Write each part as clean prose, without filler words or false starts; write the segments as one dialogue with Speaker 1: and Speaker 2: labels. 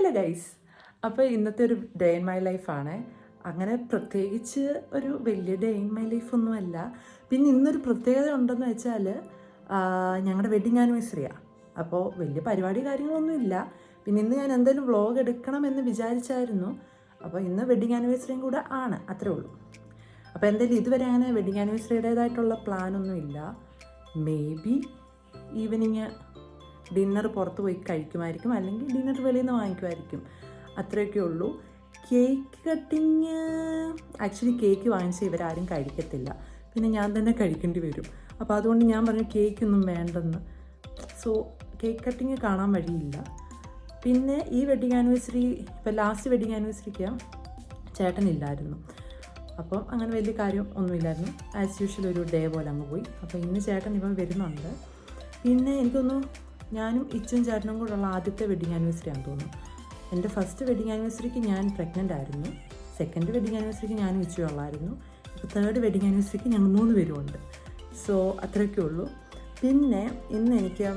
Speaker 1: Hello guys, അപ്പോൾ ഇന്നത്തെ ഒരു ഡേ ഇൻ മൈ ലൈഫാണ്. അങ്ങനെ പ്രത്യേകിച്ച് ഒരു വലിയ ഡേ ഇൻ മൈ ലൈഫൊന്നുമല്ല. പിന്നെ ഇന്നൊരു പ്രത്യേകത ഉണ്ടെന്ന് വെച്ചാൽ ഞങ്ങളുടെ വെഡ്ഡിങ് ആനിവേഴ്സറിയാണ്. അപ്പോൾ വലിയ പരിപാടി കാര്യങ്ങളൊന്നുമില്ല. പിന്നെ ഇന്ന് ഞാൻ എന്തെങ്കിലും വ്ളോഗ് എടുക്കണമെന്ന് വിചാരിച്ചായിരുന്നു. അപ്പോൾ ഇന്ന് വെഡ്ഡിങ് ആനിവേഴ്സറിയും കൂടെ ആണ്, അത്രേ ഉള്ളൂ. അപ്പോൾ എന്തായാലും ഇതുവരെ അങ്ങനെ വെഡ്ഡിങ് ആനിവേഴ്സറിയുടേതായിട്ടുള്ള പ്ലാനൊന്നുമില്ല. മേ ബി ഈവനിങ് ഡിന്നർ പുറത്ത് പോയി കഴിക്കുമായിരിക്കും, അല്ലെങ്കിൽ ഡിന്നർ വെളിയിൽ നിന്ന് വാങ്ങിക്കുമായിരിക്കും, അത്രയൊക്കെ ഉള്ളൂ. കേക്ക് കട്ടിങ്, ആക്ച്വലി കേക്ക് വാങ്ങിച്ച് ഇവരാരും കഴിക്കത്തില്ല, പിന്നെ ഞാൻ തന്നെ കഴിക്കേണ്ടി വരും. അപ്പോൾ അതുകൊണ്ട് ഞാൻ പറഞ്ഞു കേക്കൊന്നും വേണ്ടെന്ന്. സോ കേക്ക് കട്ടിങ് കാണാൻ വഴിയില്ല. പിന്നെ ഈ വെഡ്ഡിങ് ആനിവേഴ്സറി, ഇപ്പോൾ ലാസ്റ്റ് വെഡ്ഡിങ് ആനിവേഴ്സറിക്ക് ചേട്ടനില്ലായിരുന്നു. അപ്പം അങ്ങനെ വലിയ കാര്യം ഒന്നുമില്ലായിരുന്നു. ആസ് യൂഷ്വൽ ഒരു ഡേ പോലെ അങ്ങ് പോയി. അപ്പോൾ ഇന്ന് ചേട്ടൻ ഇപ്പം വരുന്നുണ്ട്. പിന്നെ എനിക്കൊന്നു ഞാനും ഇച്ചും ചേട്ടനും കൂടെയുള്ള ആദ്യത്തെ വെഡ്ഡിങ് ആനിവേഴ്സറി ആണെന്ന് തോന്നുന്നു. എൻ്റെ ഫസ്റ്റ് വെഡ്ഡിങ് ആനിവേഴ്സറിക്ക് ഞാൻ പ്രഗ്നൻ്റ് ആയിരുന്നു. സെക്കൻഡ് വെഡ്ഡിങ് ആനിവേഴ്സറിക്ക് ഞാനും ഇച്ചും ഉള്ളായിരുന്നു. ഇപ്പോൾ തേർഡ് വെഡ്ഡിങ് ആനിവേഴ്സറിക്ക് ഞങ്ങൾ 3 പേരുമുണ്ട്. സോ അത്രയൊക്കെ ഉള്ളൂ. പിന്നെ ഇന്ന് എനിക്ക്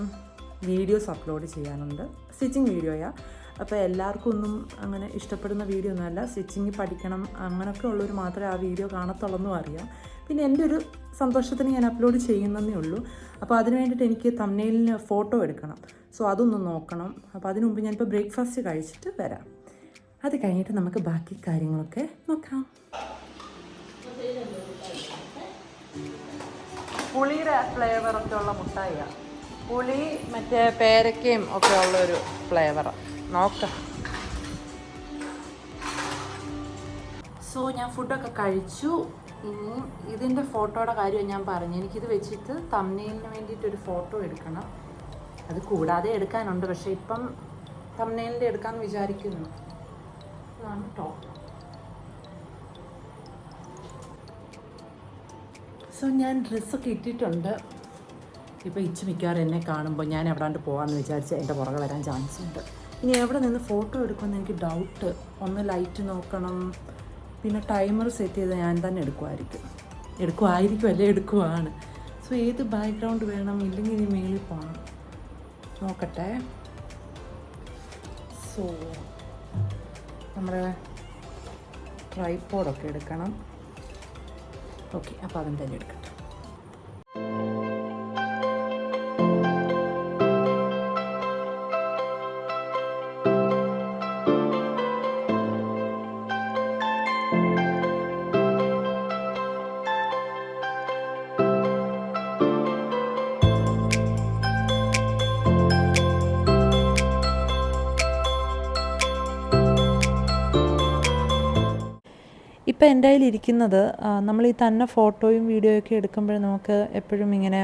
Speaker 1: വീഡിയോസ് അപ്ലോഡ് ചെയ്യാനുണ്ട്. സ്റ്റിച്ചിങ് വീഡിയോയാണ്. അപ്പോൾ എല്ലാവർക്കും ഒന്നും അങ്ങനെ ഇഷ്ടപ്പെടുന്ന വീഡിയോ ഒന്നുമല്ല. സ്റ്റിച്ചിങ് പഠിക്കണം അങ്ങനെയൊക്കെ ഉള്ളവർ മാത്രമേ ആ വീഡിയോ കാണത്തുള്ളെന്നും അറിയാം. പിന്നെ എൻ്റെ ഒരു സന്തോഷത്തിന് ഞാൻ അപ്ലോഡ് ചെയ്യുന്നതേ ഉള്ളൂ. അപ്പോൾ അതിന് വേണ്ടിയിട്ട് എനിക്ക് തംബ്നെയിലിന് ഫോട്ടോ എടുക്കണം. സോ അതൊന്ന് നോക്കണം. അപ്പോൾ അതിന് മുമ്പ് ഞാനിപ്പോൾ ബ്രേക്ക്ഫാസ്റ്റ് കഴിച്ചിട്ട് വരാം. അത് കഴിഞ്ഞിട്ട് നമുക്ക് ബാക്കി കാര്യങ്ങളൊക്കെ നോക്കാം. പുളിയുടെ ഫ്ലേവറൊക്കെ ഉള്ള മുട്ടായിയാണ്. പുളി മറ്റേ പേരക്കയും ഒക്കെ ഉള്ളൊരു ഫ്ലേവറാണ്. നോക്കാം. സോ ഞാൻ ഫുഡൊക്കെ കഴിച്ചു. ഇതിൻ്റെ ഫോട്ടോയുടെ കാര്യം ഞാൻ പറഞ്ഞു. എനിക്കിത് വെച്ചിട്ട് തംബ്നെയിലിന് വേണ്ടിയിട്ടൊരു ഫോട്ടോ എടുക്കണം. അത് കൂടാതെ എടുക്കാനുണ്ട്, പക്ഷേ ഇപ്പം തംബ്നെയിലിൻ്റെ എടുക്കാമെന്ന് വിചാരിക്കുന്നു. ഇതാണ് ടോപ്പ്. സോ ഞാൻ ഡ്രസ്സൊക്കെ ഇട്ടിട്ടുണ്ട്. ഇപ്പോൾ ഇച്ച് മിക്കവാറും എന്നെ കാണുമ്പോൾ ഞാൻ എവിടാണ്ട് പോകാമെന്ന് വിചാരിച്ച് എൻ്റെ പുറകെ വരാൻ ചാൻസ് ഉണ്ട്. ഇനി എവിടെ നിന്ന് ഫോട്ടോ എടുക്കുമെന്ന് എനിക്ക് ഡൗട്ട്. ഒന്ന് ലൈറ്റ് നോക്കണം, പിന്നെ ടൈമർ സെറ്റ് ചെയ്ത് ഞാൻ തന്നെ എടുക്കുമായിരിക്കും അല്ലേ എടുക്കുവാണ്. സോ ഏത് ബാക്ക്ഗ്രൗണ്ട് വേണം, ഇല്ലെങ്കിൽ ഇനി മേളിൽ പോകണം, നോക്കട്ടെ. സോ നമ്മുടെ ട്രൈപോഡൊക്കെ എടുക്കണം. ഓക്കെ, അപ്പോൾ അതും തന്നെ എടുക്കട്ടെ. ഇപ്പോൾ എൻ്റെ കയ്യിലിരിക്കുന്നത്, നമ്മൾ ഈ തന്നെ ഫോട്ടോയും വീഡിയോയൊക്കെ എടുക്കുമ്പോൾ നമുക്ക് എപ്പോഴും ഇങ്ങനെ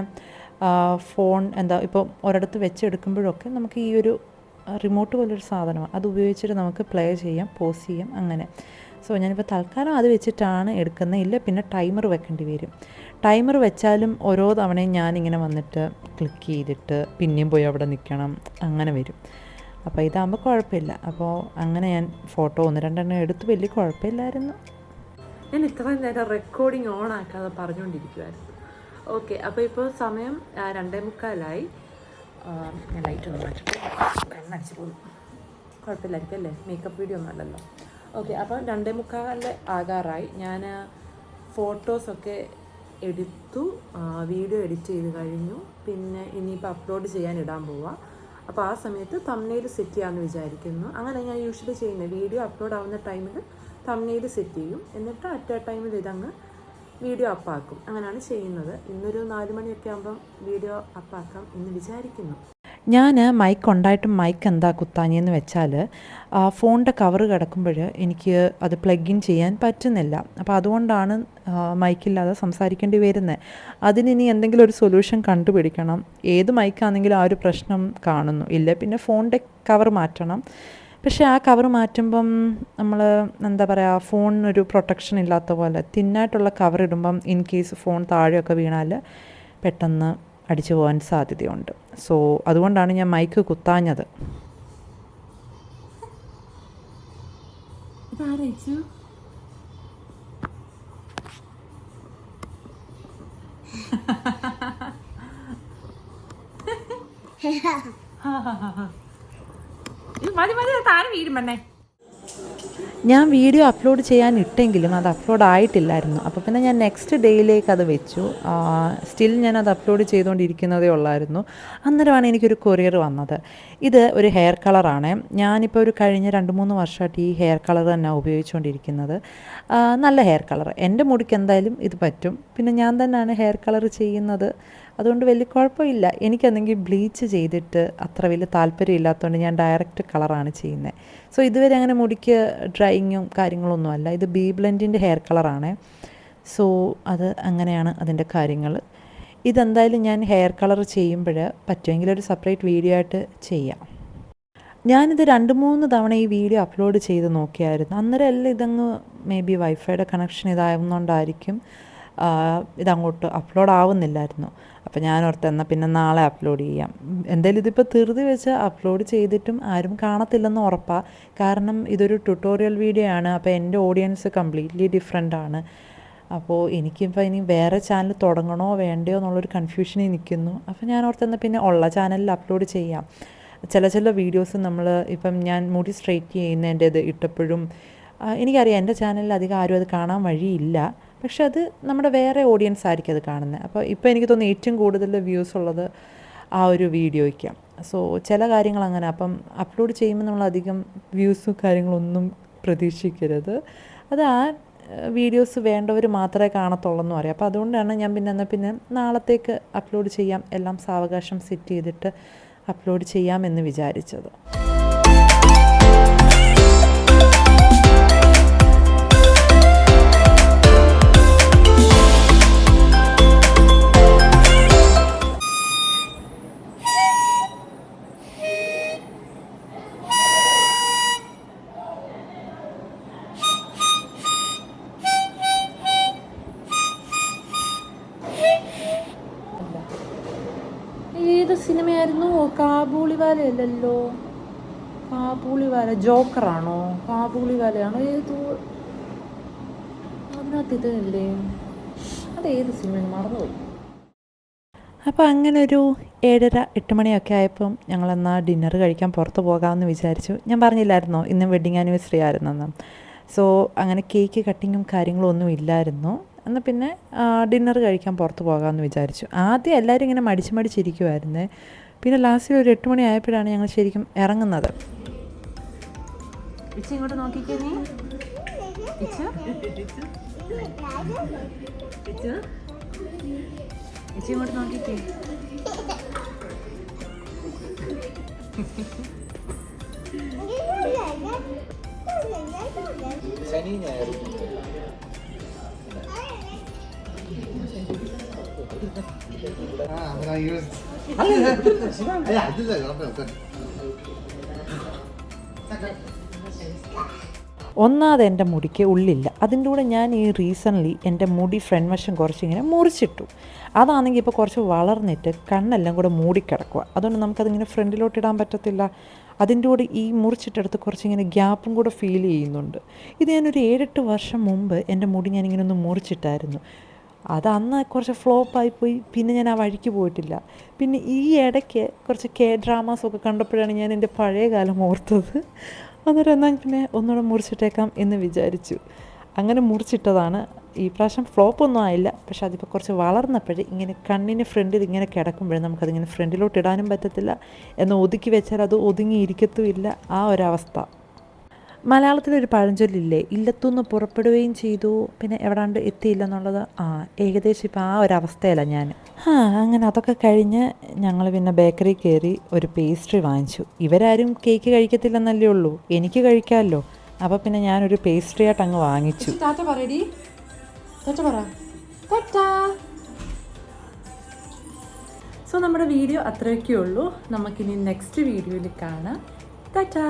Speaker 1: ഫോൺ ഇപ്പോൾ ഒരിടത്ത് വെച്ചെടുക്കുമ്പോഴൊക്കെ നമുക്ക് ഈ ഒരു റിമോട്ട് പോലൊരു സാധനമാണ്. അത് ഉപയോഗിച്ചിട്ട് നമുക്ക് പ്ലേ ചെയ്യാം, പോസ് ചെയ്യാം, അങ്ങനെ. സോ ഞാനിപ്പോൾ തൽക്കാലം അത് വെച്ചിട്ടാണ് എടുക്കുന്നത്. ഇല്ല പിന്നെ ടൈമർ വെക്കേണ്ടി വരും. ടൈമർ വെച്ചാലും ഓരോ തവണയും ഞാനിങ്ങനെ വന്നിട്ട് ക്ലിക്ക് ചെയ്തിട്ട് പിന്നെയും പോയി അവിടെ നിൽക്കണം, അങ്ങനെ വരും. അപ്പോൾ ഇതാകുമ്പോൾ കുഴപ്പമില്ല. അപ്പോൾ അങ്ങനെ ഞാൻ ഫോട്ടോ 1-2 എടുത്ത് വലിയ കുഴപ്പമില്ലായിരുന്നു. ഞാൻ ഇത്രയും നേരം റെക്കോർഡിങ് ഓൺ ആക്കാതെ പറഞ്ഞുകൊണ്ടിരിക്കുമായിരുന്നു. ഓക്കെ, അപ്പോൾ ഇപ്പോൾ സമയം 2:45. ഞാൻ ലൈറ്റ് ഒന്ന് മാറ്റിട്ട് കണ്ണടിച്ച് പോകുന്നു. കുഴപ്പമില്ലായിരിക്കും അല്ലേ, മേക്കപ്പ് വീഡിയോ ഒന്നും അല്ലല്ലോ. ഓക്കെ, അപ്പോൾ 2:45 ആകാറായി. ഞാൻ ഫോട്ടോസൊക്കെ എടുത്തു, വീഡിയോ എഡിറ്റ് ചെയ്ത് കഴിഞ്ഞു. പിന്നെ ഇനിയിപ്പോൾ അപ്ലോഡ് ചെയ്യാൻ ഇടാൻ പോവാം. അപ്പോൾ ആ സമയത്ത് തംബ്നെയിൽ സെറ്റ് ചെയ്യാമെന്ന് വിചാരിക്കുന്നു. അങ്ങനെ ഞാൻ യൂഷ്വലി ചെയ്യുന്നത്, വീഡിയോ അപ്ലോഡ് ആവുന്ന ടൈമിൽ തംബ്നെയിൽ സെറ്റ് ചെയ്യും, എന്നിട്ട് അറ്റ് എ ടൈമിൽ ഇതങ്ങ് വീഡിയോ അപ്പാക്കും. അങ്ങനെയാണ് ചെയ്യുന്നത്. ഇന്നൊരു 4 മണിയൊക്കെ ആകുമ്പം വീഡിയോ അപ്പാക്കാം എന്ന് വിചാരിക്കുന്നു. ഞാൻ മൈക്ക് ഉണ്ടായിട്ടും മൈക്ക് എന്താ കുത്താഞ്ഞെന്ന് വെച്ചാൽ, ഫോണിൻ്റെ കവറ് കിടക്കുമ്പോൾ എനിക്ക് അത് പ്ലഗ് ഇൻ ചെയ്യാൻ പറ്റുന്നില്ല. അപ്പോൾ അതുകൊണ്ടാണ് മൈക്കില്ലാതെ സംസാരിക്കേണ്ടി വരുന്നത്. അതിനി എന്തെങ്കിലും ഒരു സൊല്യൂഷൻ കണ്ടുപിടിക്കണം. ഏത് മൈക്കാണെങ്കിലും ആ ഒരു പ്രശ്നം കാണുന്നു. ഇല്ല പിന്നെ ഫോണിൻ്റെ കവർ മാറ്റണം. പക്ഷേ ആ കവർ മാറ്റുമ്പം നമ്മൾ എന്താ പറയുക, ഫോണിനൊരു പ്രൊട്ടക്ഷൻ ഇല്ലാത്ത പോലെ തിന്നായിട്ടുള്ള കവർ ഇടുമ്പം ഇൻ കേസ് ഫോൺ താഴെയൊക്കെ വീണാൽ പെട്ടെന്ന് അടിച്ചു പോകാൻ സാധ്യതയുണ്ട്. സോ അതുകൊണ്ടാണ് ഞാൻ മൈക്ക് കുത്താഞ്ഞത്. ഇത്
Speaker 2: മതി മതി താഴെ വീടും പെണ്ണേ.
Speaker 1: ഞാൻ വീഡിയോ അപ്ലോഡ് ചെയ്യാൻ ഇട്ടെങ്കിലും അത് അപ്ലോഡ് ആയിട്ടില്ലായിരുന്നു. അപ്പോൾ പിന്നെ ഞാൻ നെക്സ്റ്റ് ഡേയിലേക്ക് അത് വെച്ചു. സ്റ്റിൽ ഞാനത് അപ്ലോഡ് ചെയ്തുകൊണ്ടിരിക്കുന്നതേ ഉള്ളായിരുന്നു. അന്നേരമാണ് എനിക്കൊരു കൊറിയർ വന്നത്. ഇത് ഒരു ഹെയർ കളറാണ്. ഞാനിപ്പോൾ ഒരു കഴിഞ്ഞ 2-3 വർഷമായിട്ട് ഈ ഹെയർ കളർ തന്നെ ഉപയോഗിച്ചുകൊണ്ടിരിക്കുന്നത്. നല്ല ഹെയർ കളർ, എൻ്റെ മുടിക്ക് എന്തായാലും ഇത് പറ്റും. പിന്നെ ഞാൻ തന്നെയാണ് ഹെയർ കളർ ചെയ്യുന്നത്, അതുകൊണ്ട് വലിയ കുഴപ്പമില്ല. എനിക്കെന്തെങ്കിൽ ബ്ലീച്ച് ചെയ്തിട്ട് അത്ര വലിയ താല്പര്യം ഇല്ലാത്തതുകൊണ്ട് ഞാൻ ഡയറക്റ്റ് കളറാണ് ചെയ്യുന്നത്. സോ ഇതുവരെ അങ്ങനെ മുടിക്ക് ഡ്രൈയിങ്ങും കാര്യങ്ങളൊന്നും അല്ല. ഇത് ബി ബ്ലെൻഡിൻ്റെ ഹെയർ കളറാണ്. സോ അത് അങ്ങനെയാണ് അതിൻ്റെ കാര്യങ്ങൾ. ഇതെന്തായാലും ഞാൻ ഹെയർ കളർ ചെയ്യുമ്പോൾ പറ്റുമെങ്കിൽ ഒരു സെപ്പറേറ്റ് വീഡിയോ ആയിട്ട് ചെയ്യാം. ഞാനിത് 2-3 തവണ ഈ വീഡിയോ അപ്ലോഡ് ചെയ്ത് നോക്കിയായിരുന്നു. അന്നേരം എല്ലാം ഇതങ്ങ് മേ ബി വൈഫൈയുടെ കണക്ഷൻ ഇതാവുന്നതുകൊണ്ടായിരിക്കും ഇതങ്ങോട്ട് അപ്ലോഡ് ആവുന്നില്ലായിരുന്നു. അപ്പോൾ ഞാൻ ഓർത്ത് എന്നാൽ പിന്നെ നാളെ അപ്ലോഡ് ചെയ്യാം. എന്തായാലും ഇതിപ്പോൾ ധൃതി വെച്ച് അപ്ലോഡ് ചെയ്തിട്ടും ആരും കാണത്തില്ലെന്ന് ഉറപ്പാണ്. കാരണം ഇതൊരു ട്യൂട്ടോറിയൽ വീഡിയോ ആണ്. അപ്പോൾ എൻ്റെ ഓഡിയൻസ് കംപ്ലീറ്റ്ലി ഡിഫറെൻ്റ് ആണ്. അപ്പോൾ എനിക്കിപ്പോൾ ഇനി വേറെ ചാനൽ തുടങ്ങണോ വേണ്ടയോ എന്നുള്ളൊരു കൺഫ്യൂഷനിൽ നിൽക്കുന്നു. അപ്പോൾ ഞാൻ ഓർത്ത് എന്നാൽ പിന്നെ ഉള്ള ചാനലിൽ അപ്ലോഡ് ചെയ്യാം. ചില വീഡിയോസ് നമ്മൾ ഇപ്പം ഞാൻ മുടി സ്ട്രെയിറ്റ് ചെയ്യുന്നതിൻ്റെ ഇത് ഇട്ടപ്പോഴും എനിക്കറിയാം എൻ്റെ ചാനലിൽ അധികം ആരും അത് കാണാൻ വഴിയില്ല. പക്ഷെ അത് നമ്മുടെ വേറെ ഓഡിയൻസ് ആയിരിക്കും അത് കാണുന്നത്. അപ്പോൾ ഇപ്പോൾ എനിക്ക് തോന്നുന്നു ഏറ്റവും കൂടുതൽ വ്യൂസ് ഉള്ളത് ആ ഒരു വീഡിയോയ്ക്കാണ്. സോ ചില കാര്യങ്ങൾ അങ്ങനെ. അപ്പം അപ്ലോഡ് ചെയ്യുമ്പോൾ നമ്മളധികം വ്യൂസും കാര്യങ്ങളൊന്നും പ്രതീക്ഷിക്കരുത്. അത് ആ വീഡിയോസ് വേണ്ടവർ മാത്രമേ കാണത്തുള്ളൂ എന്ന് പറയും. അപ്പോൾ അതുകൊണ്ടാണ് ഞാൻ പിന്നെ നാളത്തേക്ക് അപ്ലോഡ് ചെയ്യാം, എല്ലാം സാവകാശം സെറ്റ് ചെയ്തിട്ട് അപ്ലോഡ് ചെയ്യാമെന്ന് വിചാരിച്ചത്. ഏത് സിനിമയായിരുന്നു? കാബൂളിവാലയല്ലല്ലോ, കാബൂളിവാല ജോക്കറാണോ, കാബൂളിവാലയാണോ, ഏതോ അതിനകത്ത് ഇതല്ലേ, അതേത് സിനിമ മറന്നുപോയി. അപ്പോൾ അങ്ങനെ ഒരു 7:30-8 മണിയൊക്കെ ആയപ്പം ഞങ്ങളെന്നാൽ ഡിന്നർ കഴിക്കാൻ പുറത്ത് പോകാമെന്ന് വിചാരിച്ചു. ഞാൻ പറഞ്ഞില്ലായിരുന്നോ ഇന്ന് വെഡ്ഡിങ് ആനിവേഴ്സറി ആയിരുന്നെന്ന്. സോ അങ്ങനെ കേക്ക് കട്ടിങ്ങും കാര്യങ്ങളും ഒന്നും ഇല്ലായിരുന്നു. എന്നാൽ പിന്നെ ഡിന്നർ കഴിക്കാൻ പുറത്ത് പോകാമെന്ന് വിചാരിച്ചു. ആദ്യം എല്ലാവരും ഇങ്ങനെ മടിച്ചിരിക്കുമായിരുന്നേ. പിന്നെ ലാസ്റ്റ് ഒരു 8 മണി ആയപ്പോഴാണ് ഞങ്ങൾ ശരിക്കും ഇറങ്ങുന്നത്. ഇച്ചി ഇങ്ങോട്ട് നോക്കിക്കേ, നീ ഇച്ചി ഇങ്ങോട്ട് നോക്കിക്കേ.
Speaker 3: ശനി ഞായർ
Speaker 1: ഒന്നാമത് എൻ്റെ മുടിക്ക് ഉള്ളില്ല. അതിൻ്റെ കൂടെ ഞാൻ ഈ റീസൺലി എൻ്റെ മുടി ഫ്രണ്ട് വശം കുറച്ചിങ്ങനെ മുറിച്ചിട്ടു. അതാണെങ്കിൽ ഇപ്പോൾ കുറച്ച് വളർന്നിട്ട് കണ്ണെല്ലാം കൂടെ മൂടിക്കിടക്കുക. അതുകൊണ്ട് നമുക്കതിങ്ങനെ ഫ്രണ്ടിലോട്ട് ഇടാൻ പറ്റത്തില്ല. അതിൻ്റെ കൂടെ ഈ മുറിച്ചിട്ടടുത്ത് കുറച്ചിങ്ങനെ ഗ്യാപ്പും കൂടെ ഫീൽ ചെയ്യുന്നുണ്ട്. ഇത് ഞാനൊരു 7-8 വർഷം മുമ്പ് എൻ്റെ മുടി ഞാനിങ്ങനെ ഒന്ന് മുറിച്ചിട്ടായിരുന്നു. അത് അന്ന് കുറച്ച് ഫ്ലോപ്പായിപ്പോയി. പിന്നെ ഞാൻ ആ വഴിക്ക് പോയിട്ടില്ല. പിന്നെ ഈ ഇടയ്ക്ക് കുറച്ച് ഡ്രാമാസൊക്കെ കണ്ടപ്പോഴാണ് ഞാൻ എൻ്റെ പഴയ കാലം ഓർത്തത്. അന്നേരം എന്നാൽ പിന്നെ ഒന്നുകൂടെ മുറിച്ചിട്ടേക്കാം എന്ന് വിചാരിച്ചു. അങ്ങനെ മുറിച്ചിട്ടതാണ്. ഈ പ്രാവശ്യം ഫ്ലോപ്പൊന്നും ആയില്ല. പക്ഷെ അതിപ്പോൾ കുറച്ച് വളർന്നപ്പോഴേ ഇങ്ങനെ കണ്ണിന് ഫ്രണ്ടിൽ ഇങ്ങനെ കിടക്കുമ്പോഴേ നമുക്കതിങ്ങനെ ഫ്രണ്ടിലോട്ട് ഇടാനും പറ്റത്തില്ല. എന്നാൽ ഒതുക്കി വെച്ചാൽ അത് ഒതുങ്ങിയിരിക്കത്തുമില്ല. ആ ഒരവസ്ഥ. മലയാളത്തിലൊരു പഴഞ്ചൊല്ലില്ലേ, ഇല്ലത്തുനിന്ന് പുറപ്പെടുകയും ചെയ്തു പിന്നെ എവിടാണ്ട് എത്തിയില്ല എന്നുള്ളത്. ഏകദേശം ഇപ്പോൾ ആ ഒരവസ്ഥയല്ല ഞാൻ. അങ്ങനെ അതൊക്കെ കഴിഞ്ഞ് ഞങ്ങൾ പിന്നെ ബേക്കറി കയറി ഒരു പേസ്ട്രി വാങ്ങിച്ചു. ഇവരാരും കേക്ക് കഴിക്കത്തില്ലെന്നല്ലേ ഉള്ളൂ, എനിക്ക് കഴിക്കാമല്ലോ. അപ്പോൾ പിന്നെ ഞാനൊരു പേസ്ട്രി ആയിട്ട് അങ്ങ് വാങ്ങിച്ചു. സോ നമ്മുടെ വീഡിയോ അത്രയൊക്കെ ഉള്ളൂ. നമുക്കിനി നെക്സ്റ്റ് വീഡിയോയിൽ കാണാം. ടാറ്റാ.